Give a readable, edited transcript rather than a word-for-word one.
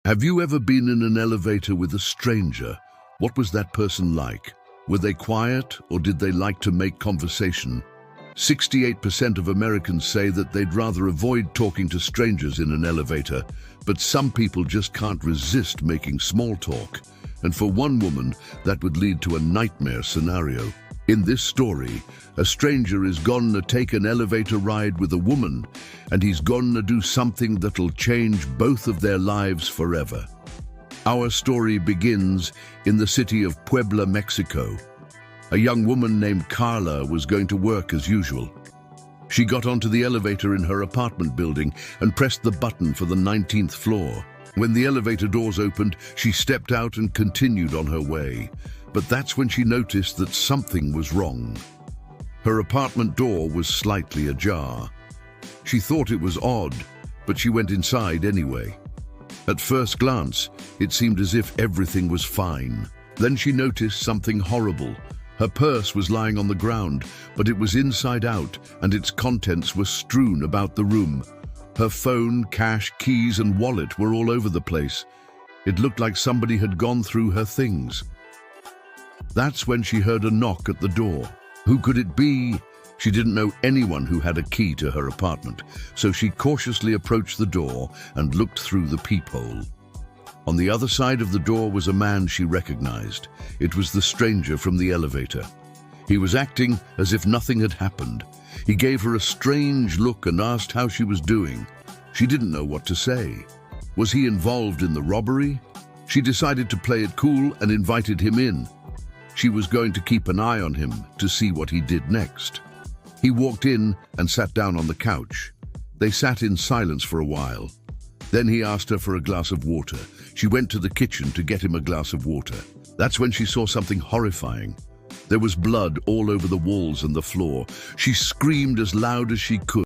Have you ever been in an elevator with a stranger? What was that person like? Were they quiet or did they like to make conversation? 68% of Americans say that they'd rather avoid talking to strangers in an elevator, but some people just can't resist making small talk. And for one woman, that would lead to a nightmare scenario. In this story, a stranger is gonna take an elevator ride with a woman, and he's gonna do something that'll change both of their lives forever. Our story begins in the city of Puebla, Mexico. A young woman named Carla was going to work as usual. She got onto the elevator in her apartment building and pressed the button for the 19th floor. When the elevator doors opened, she stepped out and continued on her way. But that's when she noticed that something was wrong. Her apartment door was slightly ajar. She thought it was odd, but she went inside anyway. At first glance, it seemed as if everything was fine. Then she noticed something horrible. Her purse was lying on the ground, but it was inside out, and its contents were strewn about the room. Her phone, cash, keys, and wallet were all over the place. It looked like somebody had gone through her things. That's when she heard a knock at the door. Who could it be? She didn't know anyone who had a key to her apartment, so she cautiously approached the door and looked through the peephole. On the other side of the door was a man she recognized. It was the stranger from the elevator. He was acting as if nothing had happened. He gave her a strange look and asked how she was doing. She didn't know what to say. Was he involved in the robbery? She decided to play it cool and invited him in. She was going to keep an eye on him to see what he did next. He walked in and sat down on the couch. They sat in silence for a while. Then he asked her for a glass of water. She went to the kitchen to get him a glass of water. That's when she saw something horrifying. There was blood all over the walls and the floor. She screamed as loud as she could.